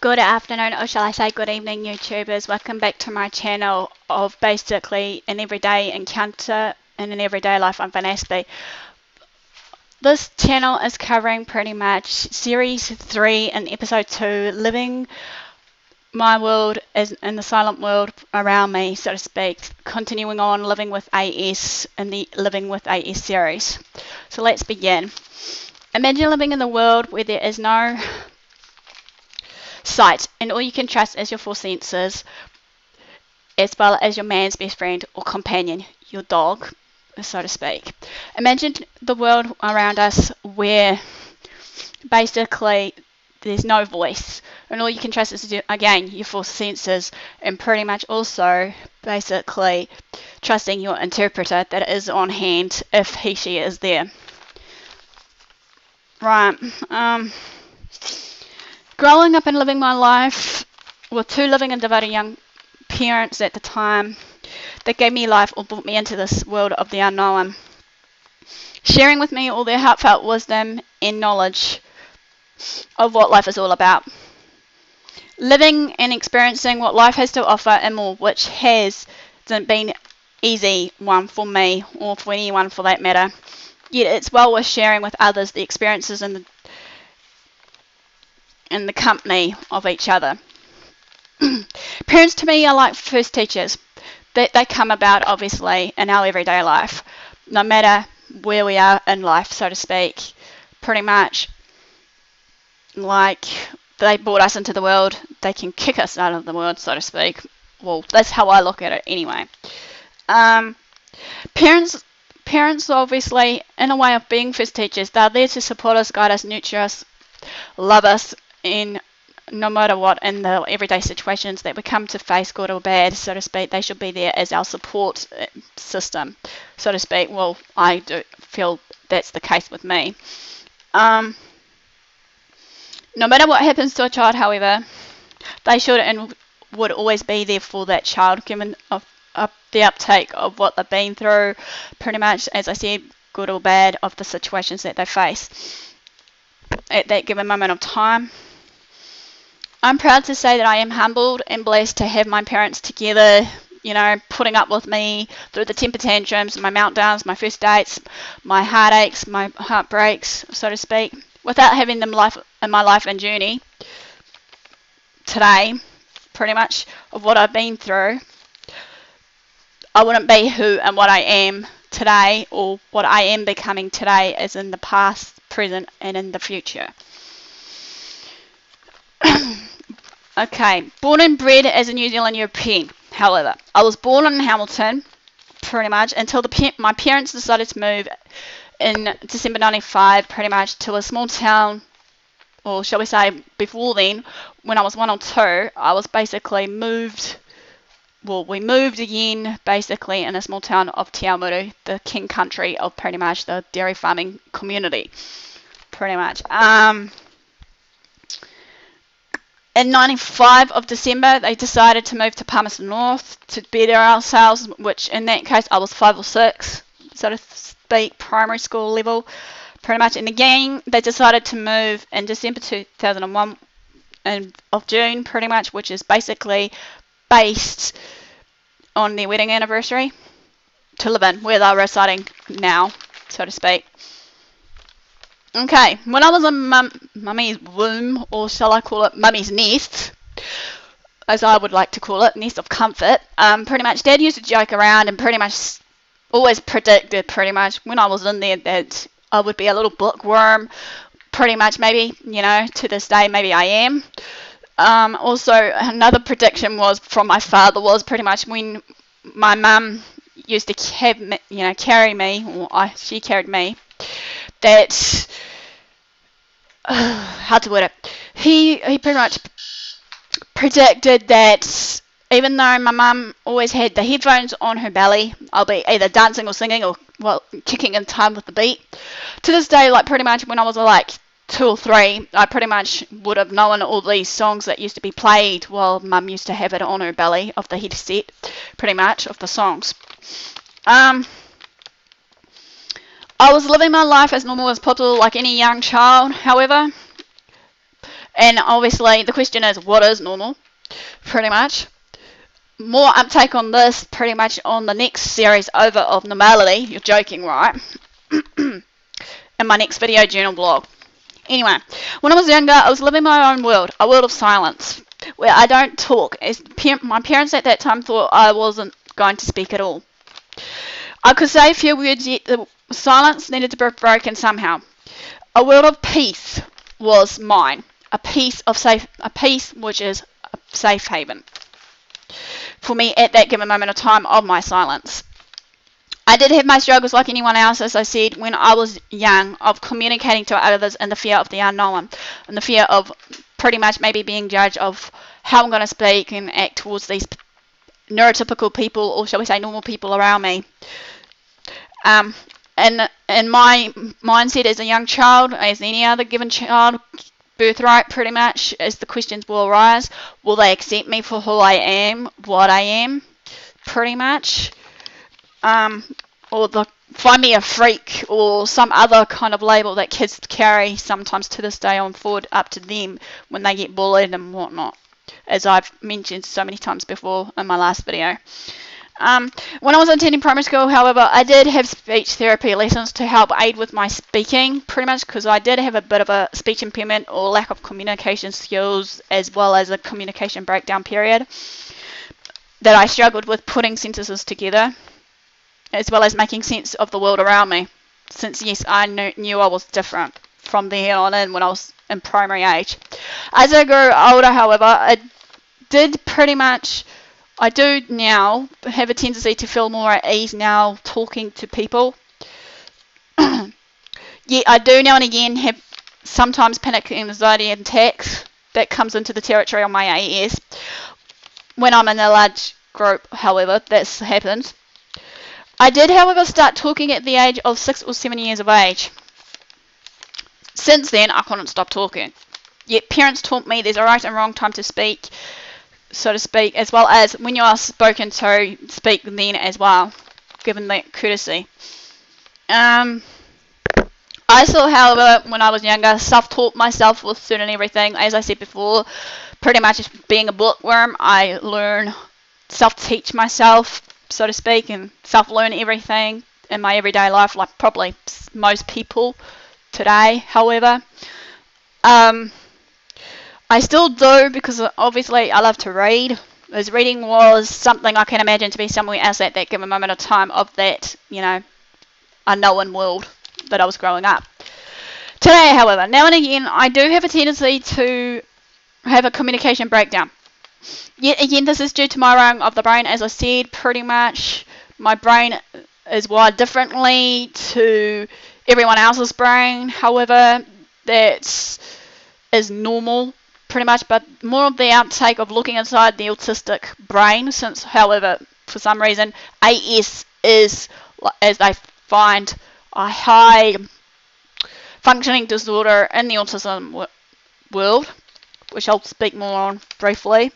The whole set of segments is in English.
Good afternoon, or shall I say good evening, YouTubers. Welcome back to my channel of basically an everyday encounter in an everyday life. I'm Vanessa. This channel is covering pretty much series 3 and episode 2, living my world as in the silent world around me, so to speak, continuing on living with AS in the Living with AS series. So let's begin. Imagine living in a world where there is no sight, and all you can trust is your four senses, as well as your man's best friend or companion, your dog, so to speak. Imagine the world around us where basically there's no voice, and all you can trust is, again, your four senses, and pretty much also basically trusting your interpreter that is on hand if she is there. Right. Growing up and living my life with two living and devoted young parents at the time that gave me life or brought me into this world of the unknown, sharing with me all their heartfelt wisdom and knowledge of what life is all about. Living and experiencing what life has to offer and more, which hasn't been easy one for me or for anyone for that matter. Yet it's well worth sharing with others the experiences in the company of each other. Parents to me are like first teachers. They come about obviously in our everyday life, no matter where we are in life, so to speak. Pretty much like they brought us into the world, they can kick us out of the world, so to speak. Well, that's how I look at it anyway. Um, parents parents obviously in a way of being first teachers, they're there to support us, guide us, nurture us, love us, and no matter what in the everyday situations that we come to face, good or bad, so to speak, they should be there as our support system, so to speak. Well, I do feel that's the case with me. No matter what happens to a child, however, they should and would always be there for that child, given the uptake of what they've been through, pretty much, as I said, good or bad, of the situations that they face at that given moment of time. I'm proud to say that I am humbled and blessed to have my parents together, putting up with me through the temper tantrums, my meltdowns, my first dates, my heartaches, my heartbreaks, so to speak. Without having them in my life and journey today, pretty much, of what I've been through, I wouldn't be who and what I am today, or what I am becoming today, as in the past, present, and in the future. Okay, born and bred as a New Zealand European. However, I was born in Hamilton, pretty much, until my parents decided to move in December 95, pretty much, to a small town, or shall we say, before then, when I was 1 or 2, I was basically moved. Well, we moved again, basically, in a small town of Te Awamutu, the king country of pretty much the dairy farming community, pretty much. In 95 of December, they decided to move to Palmerston North to better ourselves, which in that case I was 5 or 6, so to speak, primary school level, pretty much. And again, they decided to move in December 2001 of June, pretty much, which is basically based on their wedding anniversary, to live in where they're residing now, so to speak. Okay, when I was in mummy's womb, or shall I call it mummy's nest, as I would like to call it, nest of comfort, pretty much Dad used to joke around and pretty much always predicted, pretty much, when I was in there, that I would be a little bookworm, pretty much, maybe, to this day, maybe I am. Also, another prediction was from my father was pretty much when my mum used to carry me, or she carried me, that how to word it, he pretty much predicted that even though my mum always had the headphones on her belly, I'll be either dancing or singing or, well, kicking in time with the beat. To this day, like, pretty much when I was like 2 or 3, I pretty much would have known all these songs that used to be played while mum used to have it on her belly of the headset, pretty much, of the songs. I was living my life as normal as possible, like any young child. However, And obviously the question is, what is normal? Pretty much. More uptake on this pretty much on the next series over of normality. You're joking, right? In my next video journal blog. Anyway, when I was younger, I was living my own world, a world of silence, where I don't talk. As my parents at that time thought I wasn't going to speak at all. I could say a few words, yet the silence needed to be broken somehow. A world of peace was mine. A peace which is a safe haven for me at that given moment of time of my silence. I did have my struggles like anyone else, as I said, when I was young, of communicating to others and the fear of the unknown, and the fear of pretty much maybe being judged of how I'm going to speak and act towards these neurotypical people, or shall we say normal people around me. And my mindset as a young child, as any other given child, birthright pretty much, as the questions will arise, will they accept me for who I am, what I am, pretty much, or find me a freak, or some other kind of label that kids carry sometimes to this day on forward, up to them when they get bullied and whatnot, as I've mentioned so many times before in my last video. When I was attending primary school, however, I did have speech therapy lessons to help aid with my speaking, pretty much because I did have a bit of a speech impairment or lack of communication skills, as well as a communication breakdown period that I struggled with putting sentences together, as well as making sense of the world around me, since yes, I knew I was different from there on in when I was in primary age. As I grew older, however, I do now have a tendency to feel more at ease now talking to people. Yet I do now and again have sometimes panic anxiety attacks that comes into the territory on my AS. When I'm in a large group, however, that's happened. I did, however, start talking at the age of 6 or 7 years of age. Since then, I couldn't stop talking. Yet parents taught me there's a right and wrong time to speak, so to speak, as well as when you are spoken to, speak then as well, given that courtesy. I saw, however, when I was younger, self-taught myself with certain everything. As I said before, pretty much being a bookworm, I learn, self-teach myself, so to speak, and self-learn everything in my everyday life, like probably most people today, however. I still do, because obviously I love to read, as reading was something I can imagine to be somewhere else at that given moment of time of that, unknown world that I was growing up. Today, however, now and again, I do have a tendency to have a communication breakdown. Yet again, this is due to my wiring of the brain. As I said, pretty much my brain is wired differently to everyone else's brain. However, that is normal, pretty much, but more of the outtake of looking inside the autistic brain, since, however, for some reason, AS is, as they find, a high functioning disorder in the autism world, which I'll speak more on briefly.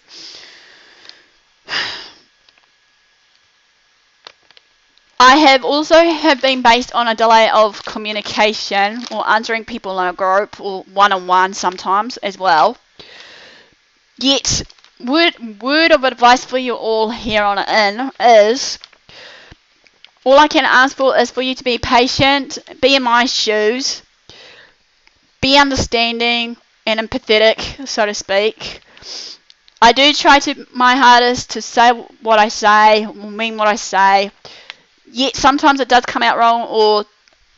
I have also been based on a delay of communication or answering people in a group or one-on-one sometimes as well. Yet, word of advice for you all here on in is, all I can ask for is for you to be patient, be in my shoes, be understanding and empathetic, so to speak. I do try my hardest to say what I say, or mean what I say, yet sometimes it does come out wrong, or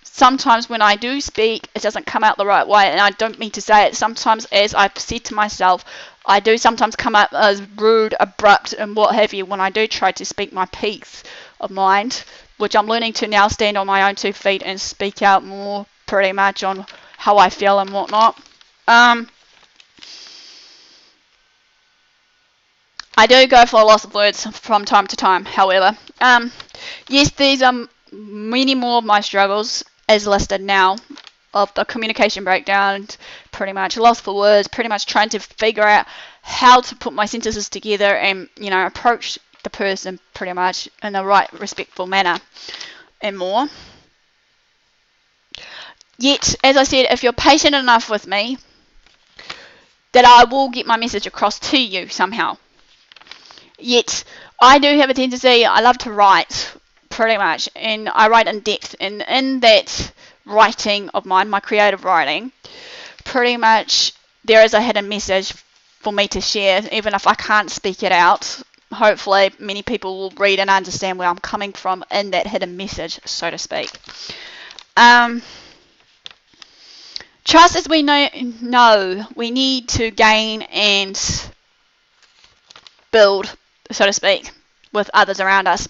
sometimes when I do speak, it doesn't come out the right way, and I don't mean to say it. Sometimes, as I've said to myself, I do sometimes come up as rude, abrupt, and what have you when I do try to speak my piece of mind, which I'm learning to now stand on my own 2 feet and speak out more pretty much on how I feel and whatnot. I do go for a loss of words from time to time, however. Yes, these are many more of my struggles as listed now, of the communication breakdown, pretty much loss for words, pretty much trying to figure out how to put my sentences together and, approach the person pretty much in the right, respectful manner and more. Yet, as I said, if you're patient enough with me, that I will get my message across to you somehow. Yet, I do have a tendency, I love to write, pretty much, and I write in depth, and in that writing of mine, my creative writing, pretty much there is a hidden message for me to share, even if I can't speak it out. Hopefully, many people will read and understand where I'm coming from in that hidden message, so to speak. Trust, as we know, we need to gain and build, so to speak, with others around us.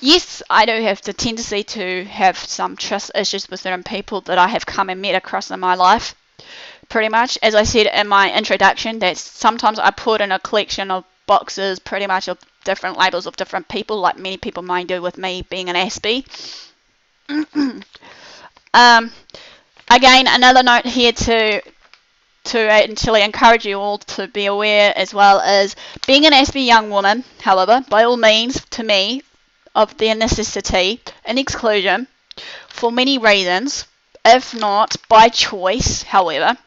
Yes, I do have the tendency to have some trust issues with certain people that I have come and met across in my life. Pretty much, as I said in my introduction, that sometimes I put in a collection of boxes, pretty much of different labels of different people, like many people might do with me being an Aspie. Again, another note here to actually encourage you all to be aware as well as being an Aspie young woman, however, by all means, to me, of their necessity and exclusion for many reasons, if not by choice, however,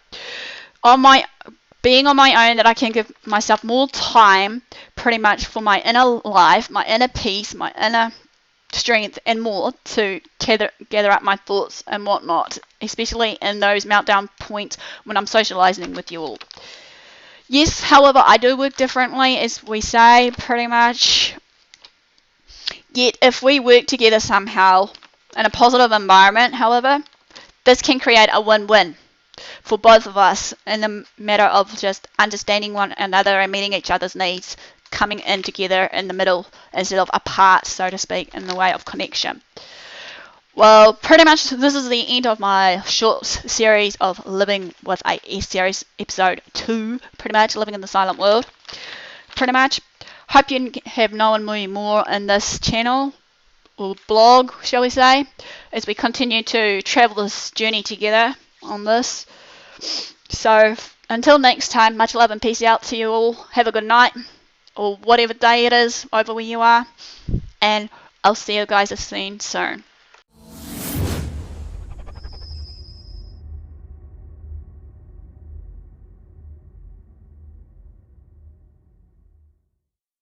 being on my own, that I can give myself more time pretty much for my inner life, my inner peace, my inner strength and more to gather up my thoughts and whatnot, especially in those meltdown points when I'm socializing with you all. Yes, however, I do work differently, as we say, pretty much. Yet, if we work together somehow in a positive environment, however, this can create a win-win for both of us in the matter of just understanding one another and meeting each other's needs, coming in together in the middle instead of apart, so to speak, in the way of connection. Well, pretty much this is the end of my short series of Living with a S series, episode 2, pretty much, Living in the Silent World. Pretty much. Hope you have known me more in this channel, or blog, shall we say, as we continue to travel this journey together on this. So, until next time, much love and peace out to you all. Have a good night, or whatever day it is over where you are, and I'll see you guys soon.